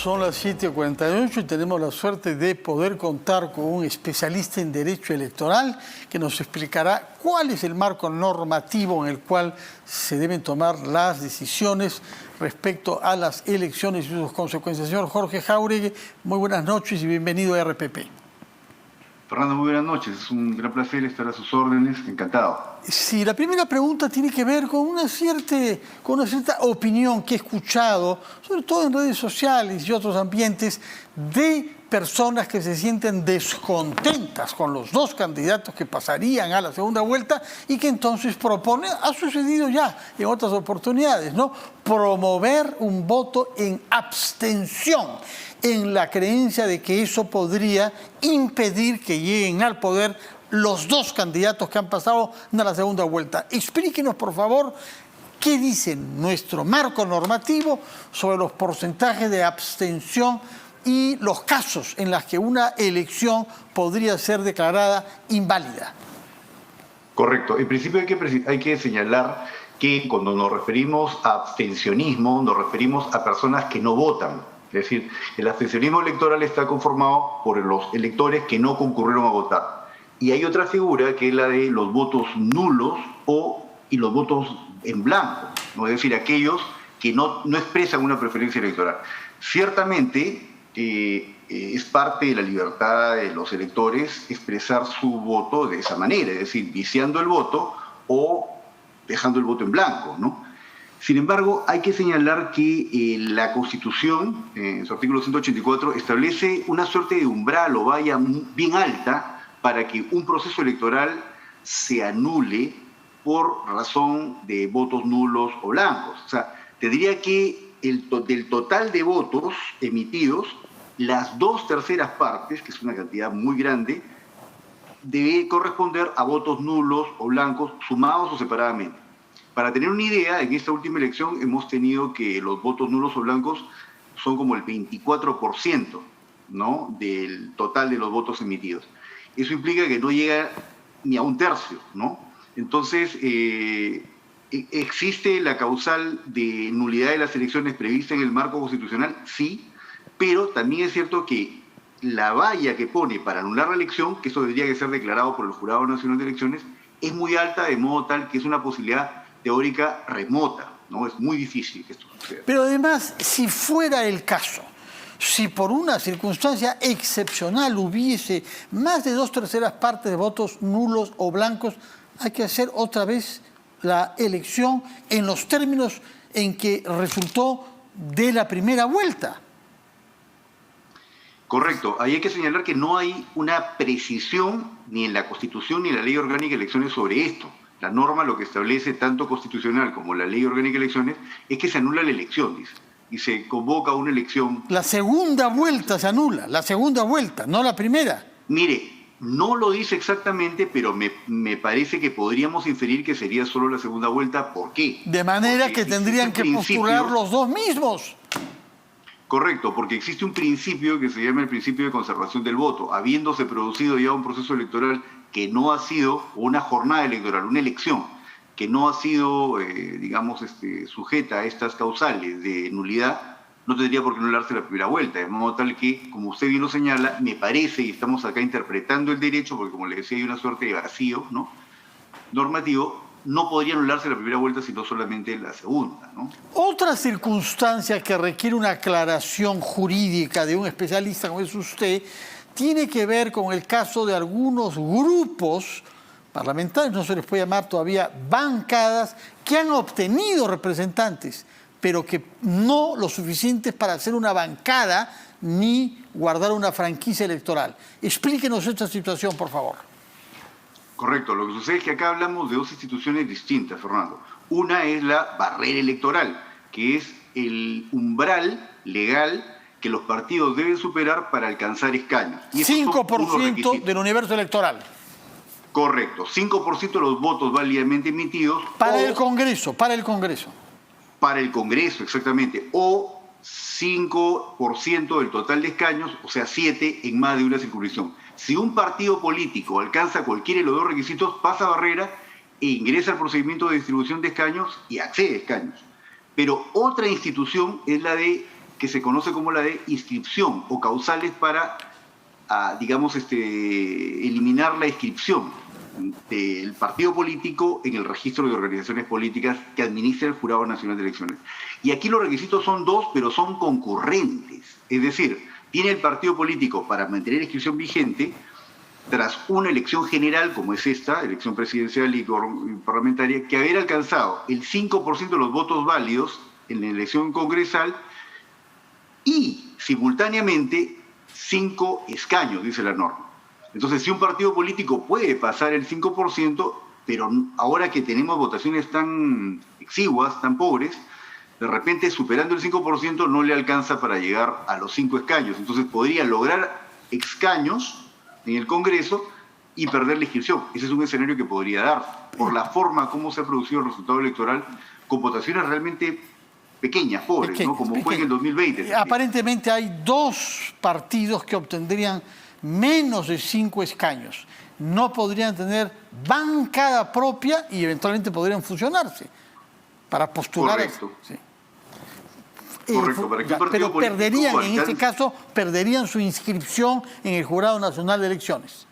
Son las 7:48 y tenemos la suerte de poder contar con un especialista en Derecho Electoral que nos explicará cuál es el marco normativo en el cual se deben tomar las decisiones respecto a las elecciones y sus consecuencias. Señor Jorge Jáuregui, muy buenas noches y bienvenido a RPP. Fernando, muy buenas noches. Es un gran placer estar a sus órdenes. Encantado. Sí, la primera pregunta tiene que ver con una cierta opinión que he escuchado, sobre todo en redes sociales y otros ambientes, de personas que se sienten descontentas con los dos candidatos que pasarían a la segunda vuelta y que entonces proponen, ha sucedido ya en otras oportunidades, ¿no?, promover un voto en abstención, en la creencia de que eso podría impedir que lleguen al poder los dos candidatos que han pasado a la segunda vuelta. Explíquenos, por favor, qué dice nuestro marco normativo sobre los porcentajes de abstención y los casos en los que una elección podría ser declarada inválida. Correcto. En principio hay que señalar que cuando nos referimos a abstencionismo, nos referimos a personas que no votan. Es decir, el abstencionismo electoral está conformado por los electores que no concurrieron a votar. Y hay otra figura que es la de los votos nulos y los votos en blanco, ¿no? Es decir, aquellos que no expresan una preferencia electoral. Ciertamente es parte de la libertad de los electores expresar su voto de esa manera, es decir, viciando el voto o dejando el voto en blanco, ¿no? Sin embargo, hay que señalar que la Constitución, en su artículo 184, establece una suerte de umbral o valla bien alta para que un proceso electoral se anule por razón de votos nulos o blancos. O sea, tendría que del total de votos emitidos, las 2/3 partes, que es una cantidad muy grande, debe corresponder a votos nulos o blancos sumados o separadamente. Para tener una idea, en esta última elección hemos tenido que los votos nulos o blancos son como el 24%, ¿no?, del total de los votos emitidos. Eso implica que no llega ni a un tercio, ¿no? Entonces, ¿existe la causal de nulidad de las elecciones prevista en el marco constitucional? Sí, pero también es cierto que la valla que pone para anular la elección, que eso tendría que ser declarado por el Jurado Nacional de Elecciones, es muy alta, de modo tal que es una posibilidad teórica remota, ¿no? Es muy difícil que esto suceda. Pero además, si fuera el caso, si por una circunstancia excepcional hubiese más de 2/3 partes de votos nulos o blancos, hay que hacer otra vez la elección en los términos en que resultó de la primera vuelta. Correcto. Ahí hay que señalar que no hay una precisión ni en la Constitución ni en la Ley Orgánica de Elecciones sobre esto. La norma lo que establece, tanto constitucional como la Ley Orgánica de Elecciones, es que se anula la elección, dice, y se convoca una elección. La segunda vuelta se anula, la segunda vuelta, no la primera. Mire, no lo dice exactamente, pero me parece que podríamos inferir que sería solo la segunda vuelta. ¿Por qué? De manera que tendrían que postular los dos mismos. Correcto, porque existe un principio que se llama el principio de conservación del voto. Habiéndose producido ya un proceso electoral que no ha sido, una jornada electoral, una elección, que no ha sido, sujeta a estas causales de nulidad, no tendría por qué anularse la primera vuelta. De modo tal que, como usted bien lo señala, me parece, y estamos acá interpretando el derecho, porque como le decía, hay una suerte de vacío, ¿no?, normativo, no podría anularse la primera vuelta, sino solamente la segunda, ¿no? Otra circunstancia que requiere una aclaración jurídica de un especialista como es usted, tiene que ver con el caso de algunos grupos parlamentarios, no se les puede llamar todavía bancadas, que han obtenido representantes, pero que no lo suficientes para hacer una bancada ni guardar una franquicia electoral. Explíquenos esta situación, por favor. Correcto. Lo que sucede es que acá hablamos de dos instituciones distintas, Fernando. Una es la barrera electoral, que es el umbral legal que los partidos deben superar para alcanzar escaños. Y 5% del universo electoral. Correcto. 5% de los votos válidamente emitidos. Para el Congreso. Para el Congreso, exactamente. O 5% del total de escaños, o sea, 7 en más de una circunscripción. Si un partido político alcanza cualquiera de los dos requisitos, pasa barrera e ingresa al procedimiento de distribución de escaños y accede a escaños. Pero otra institución es la de que se conoce como la de inscripción o causales para, digamos, eliminar la inscripción del partido político en el registro de organizaciones políticas que administra el Jurado Nacional de Elecciones. Y aquí los requisitos son dos, pero son concurrentes. Es decir, tiene el partido político para mantener la inscripción vigente tras una elección general, como es esta, elección presidencial y parlamentaria, que haber alcanzado el 5% de los votos válidos en la elección congresal y, simultáneamente, 5 escaños, dice la norma. Entonces, si un partido político puede pasar el 5%, pero ahora que tenemos votaciones tan exiguas, tan pobres, de repente superando el 5% no le alcanza para llegar a los 5 escaños. Entonces podría lograr escaños en el Congreso y perder la inscripción. Ese es un escenario que podría dar, por la forma como se ha producido el resultado electoral, con votaciones realmente pequeñas, pobres, ¿no? Como fue en el 2020. Aparentemente hay 2 partidos que obtendrían menos de 5 escaños. No podrían tener bancada propia y eventualmente podrían fusionarse para postular. Correcto. Sí. Correcto, para que un partido pero perderían, político en este caso, perderían su inscripción en el Jurado Nacional de Elecciones.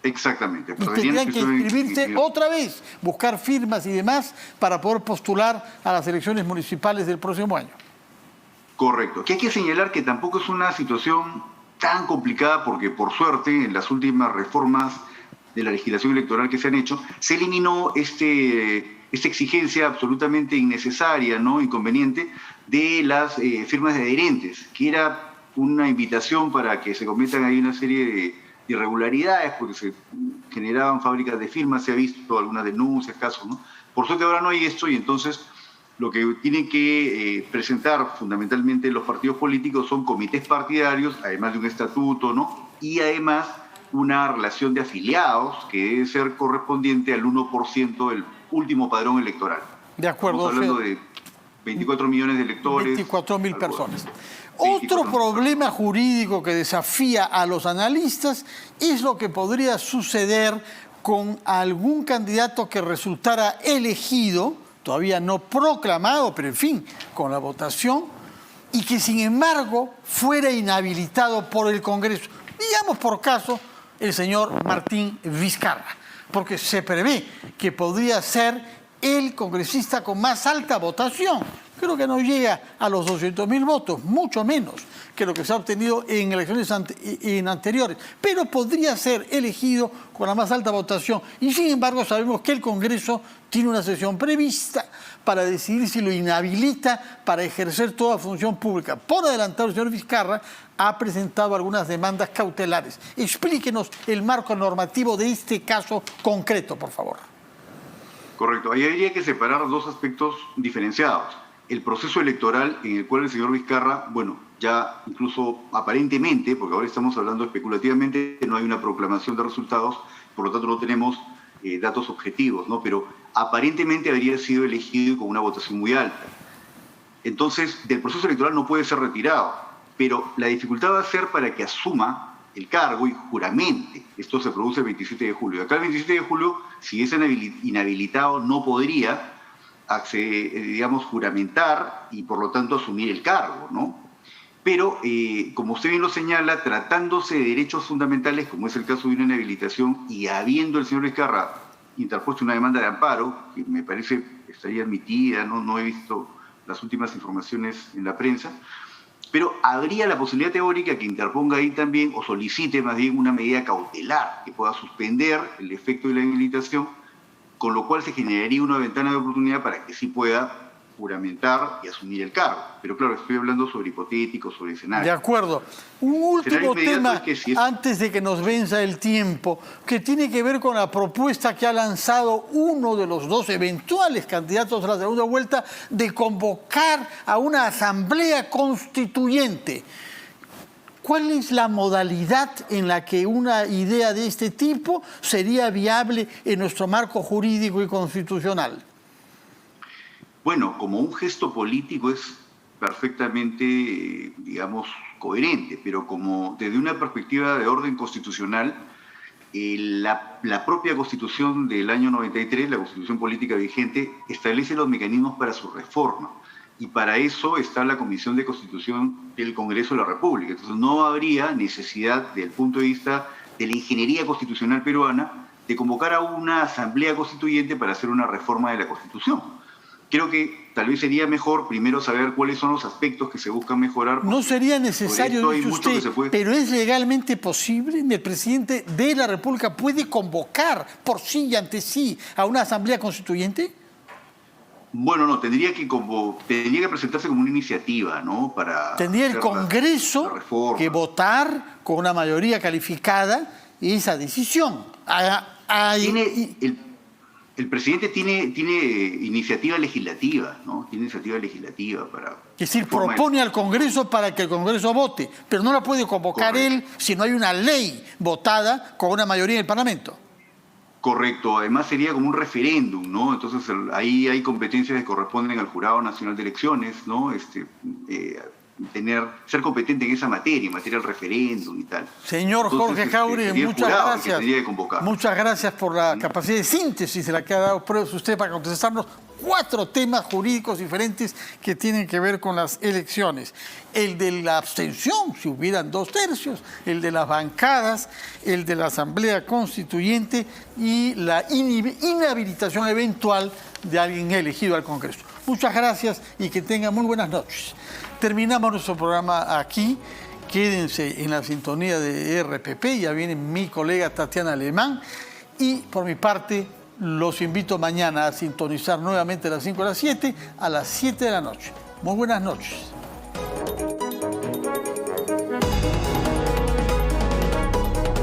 Exactamente. Y tendrían que inscribirse otra vez, buscar firmas y demás para poder postular a las elecciones municipales del próximo año. Correcto. Que hay que señalar que tampoco es una situación tan complicada porque, por suerte, en las últimas reformas de la legislación electoral que se han hecho, se eliminó esta exigencia absolutamente innecesaria, ¿no? Inconveniente, de las firmas de adherentes, que era una invitación para que se cometan ahí una serie de irregularidades, porque se generaban fábricas de firmas, se ha visto algunas denuncias, casos, ¿no? Por suerte ahora no hay esto y entonces lo que tienen que presentar fundamentalmente los partidos políticos son comités partidarios, además de un estatuto, ¿no? Y además una relación de afiliados que debe ser correspondiente al 1% del último padrón electoral. De acuerdo. Estamos hablando de 24 millones de electores. 24.000 personas. Otro problema jurídico que desafía a los analistas es lo que podría suceder con algún candidato que resultara elegido, todavía no proclamado, pero en fin, con la votación, y que sin embargo fuera inhabilitado por el Congreso. Digamos por caso el señor Martín Vizcarra, porque se prevé que podría ser el congresista con más alta votación. Creo que no llega a los 200.000 votos, mucho menos que lo que se ha obtenido en elecciones anteriores, pero podría ser elegido con la más alta votación. Y sin embargo sabemos que el Congreso tiene una sesión prevista para decidir si lo inhabilita para ejercer toda función pública. Por adelantado, el señor Vizcarra ha presentado algunas demandas cautelares. Explíquenos el marco normativo de este caso concreto, por favor. Correcto. Ahí habría que separar 2 aspectos diferenciados. El proceso electoral en el cual el señor Vizcarra, bueno, ya incluso aparentemente, porque ahora estamos hablando especulativamente, no hay una proclamación de resultados, por lo tanto no tenemos datos objetivos, ¿no? Pero aparentemente habría sido elegido con una votación muy alta. Entonces, del proceso electoral no puede ser retirado, pero la dificultad va a ser para que asuma el cargo y juramente. Esto se produce el 27 de julio. Acá el 27 de julio, si es inhabilitado, no podría digamos, juramentar y por lo tanto asumir el cargo, ¿no? Pero, como usted bien lo señala, tratándose de derechos fundamentales, como es el caso de una inhabilitación, y habiendo el señor Vizcarra interpuesto una demanda de amparo, que me parece estaría admitida, no he visto las últimas informaciones en la prensa, pero habría la posibilidad teórica que interponga ahí también, o solicite más bien una medida cautelar que pueda suspender el efecto de la inhabilitación, con lo cual se generaría una ventana de oportunidad para que sí pueda juramentar y asumir el cargo. Pero claro, estoy hablando sobre hipotéticos, sobre escenarios. De acuerdo. Un último tema, antes de que nos venza el tiempo, que tiene que ver con la propuesta que ha lanzado uno de los 2 eventuales candidatos a la segunda vuelta de convocar a una asamblea constituyente. ¿Cuál es la modalidad en la que una idea de este tipo sería viable en nuestro marco jurídico y constitucional? Bueno, como un gesto político es perfectamente, digamos, coherente, pero como desde una perspectiva de orden constitucional, la propia Constitución del año 93, la Constitución política vigente, establece los mecanismos para su reforma. y para eso está la Comisión de Constitución del Congreso de la República. Entonces no habría necesidad, desde el punto de vista de la ingeniería constitucional peruana, de convocar a una asamblea constituyente para hacer una reforma de la Constitución. Creo que tal vez sería mejor primero saber cuáles son los aspectos que se buscan mejorar. No sería necesario, dice usted, pero ¿es legalmente posible? ¿El presidente de la República puede convocar por sí y ante sí a una asamblea constituyente? Bueno, no, tendría que presentarse como una iniciativa, ¿no? Tendría el Congreso que votar con una mayoría calificada esa decisión. El presidente tiene iniciativa legislativa, ¿no? Tiene iniciativa legislativa para... Es decir, propone al Congreso para que el Congreso vote, pero no la puede convocar él si no hay una ley votada con una mayoría en el Parlamento. Correcto, además sería como un referéndum, ¿no? Entonces ahí hay competencias que corresponden al Jurado Nacional de Elecciones, ¿no? Ser competente en esa materia, en materia del referéndum y tal. Señor Jorge Jáuregui, muchas gracias. Muchas gracias por la capacidad de síntesis de la que ha dado pruebas usted para contestarnos 4 temas jurídicos diferentes que tienen que ver con las elecciones. El de la abstención, si hubieran 2/3, el de las bancadas, el de la Asamblea Constituyente y la inhabilitación eventual de alguien elegido al Congreso. Muchas gracias y que tengan muy buenas noches. Terminamos nuestro programa aquí. Quédense en la sintonía de RPP. Ya viene mi colega Tatiana Alemán. Y por mi parte, los invito mañana a sintonizar nuevamente a las 5 a las 7, a las 7 de la noche. Muy buenas noches.